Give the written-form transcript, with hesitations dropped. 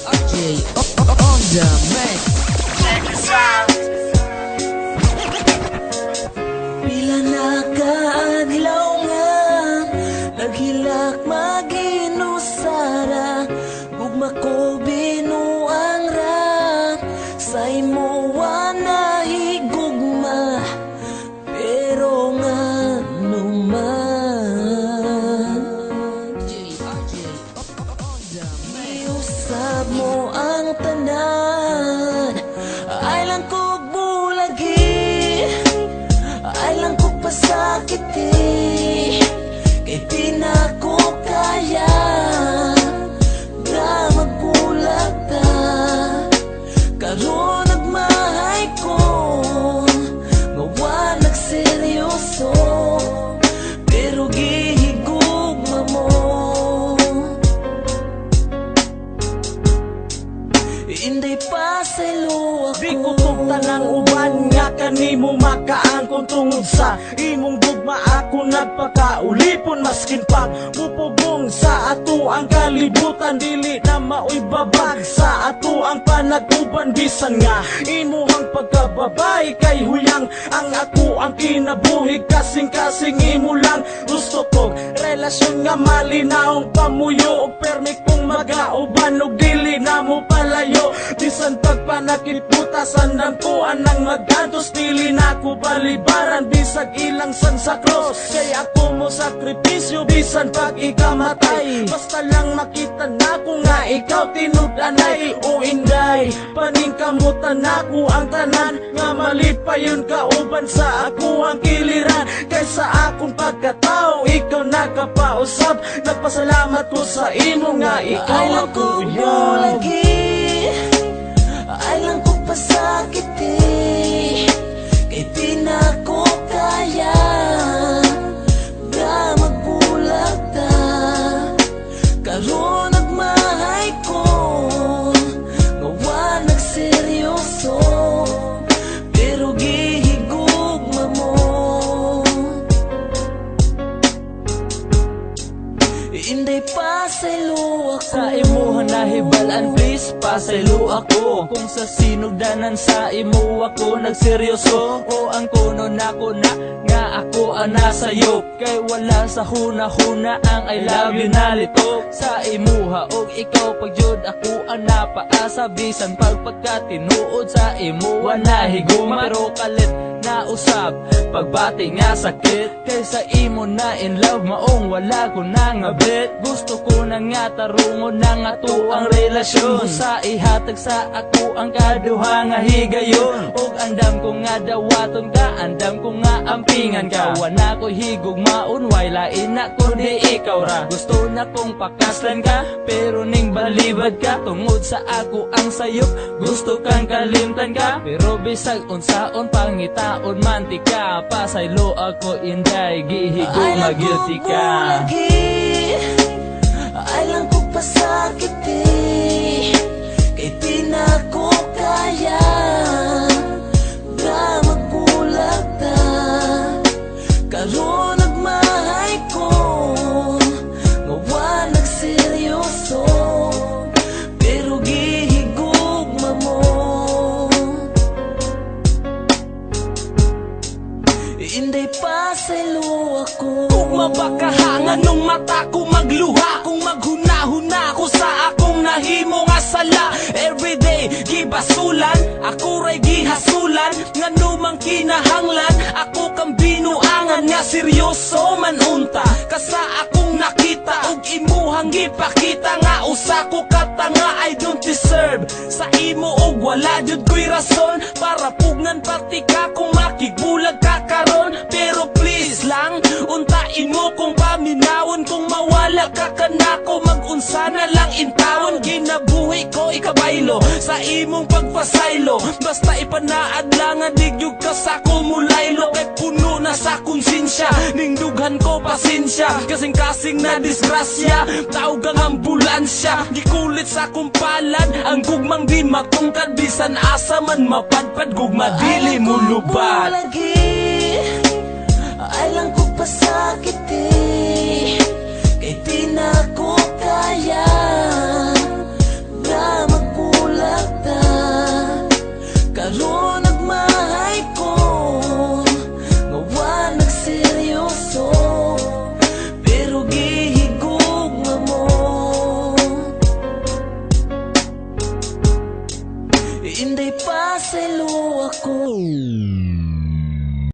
RJ on the mic. Check this out. Pila na kaadlaw nga naghilak maginusara, gugma ko binuang ra sa imo na higugma, pero nga naman iusab mo ang tanan, ay lang kog bulagi, ay lang kog pasakiti, kay di na ko kaya nga magbulag ta, karon nagmahay ko nga wa nagseryoso, pero gihigugma mo. Inday pa sa luwa ko, Di ko tanang uban nga kanimo makaangkon tungod sa imong gugma. Ako nagpakaulipon maskin pag mupugong sa ato ang kalibutan, dili na maoy babag sa ato ang panag-uban. Bisan nga imuhang pagkababay kay huyang ang ako ang kinabuhi, kasing-kasing imo lang gusto ko relasyon nga malinaong pamuyo, og permi kong magauban og dili na mo palayo. Bisan pagpanakit putasan ng kuan ng magantos, dili na ko balibaran bisag ilang sansaklos, kay ako mo sakripisyo bisan pag ikamatay. Basta lang makita na ko nga ikaw tinud-anay, o inday paningkamutan ako ang tanan, nga mali pa yun kauban sa ako ang kiliran. Kaysa akong pagkatao ikaw nakapausap, nagpasalamat ko sa imo nga ikaw ay lang ako kog yan. bulagi, ay lang kog pasakiti, kay di na ko kaya nga magbulag ta, karon nagmahay ko nga wa nagseryoso, pero gihigugma mo. Inday pa sa luwa ko, Sa imo nahibalan please pasaylo ako, kung sa sinugdanan sa imo ako nagseryoso, o ang kuno nako na nga ako ang nasayo, kay wala sa huna-huna ang I love you nalito sa imuha, og ikaw pagyud ako ang napaasa, bisan pagpagkatinuod sa imo nahiguma, pero kalit na usab pagbati nga sakit, kay sa imo na in love maong wala ko na nga bet. Gusto ko na nga tarungon na nga to ang relasyon, sa ihatag sa ako ang kaduha nga higayon, og andam ko nga dawaton ka, andam ko nga ampingan ka, wana ko higugmaon way lain na kundi ikaw ra. Gusto na kong pakaslan ka pero ning balibad ka, tungod sa ako ang sayop gusto kang kalimtan ka, pero bisag unsaon pangitaon mantika, pasaylo ako inday gihigugma guilty ka. Ay lang kog pasakiti, kay di na ko kaya nga magbulag ta, karon nagmahay ko nga wa nagseryoso, pero gihigugma mo. Inday pa sa luwa ko, Kung mabakahangan nung mata ko magluha, kung maghuna-huna ko sa akong nahimo nga sala. Everyday gibasulan, ako ray gihasulan, nga numang kinahanglan, ako kang binuangan nga seryoso man unta, kasa akong nakita og imuhang gipakita, nga usa ko katanga I don't deserve sa imo, og wala jud ko'y rason para pugnan pati ka kung makigbulag ka karon. Pero please lang untain mo kung paminawon, kung mawala ka kanako mag-unsa na lang intawon, ginabuhi ko ikabaylo sa imong pagpasaylo, basta ipanaad lang nga digyug ka sa kumulaylo, kay puno na sa konsensya ning dughan ko pasensya, kasing-kasing na disgrasya tawag ang ambulansya, gikulit sa kumpalad ang gugmang di matungkad, bisan asa man mapadpad gugma dili mo lubat. bulagi,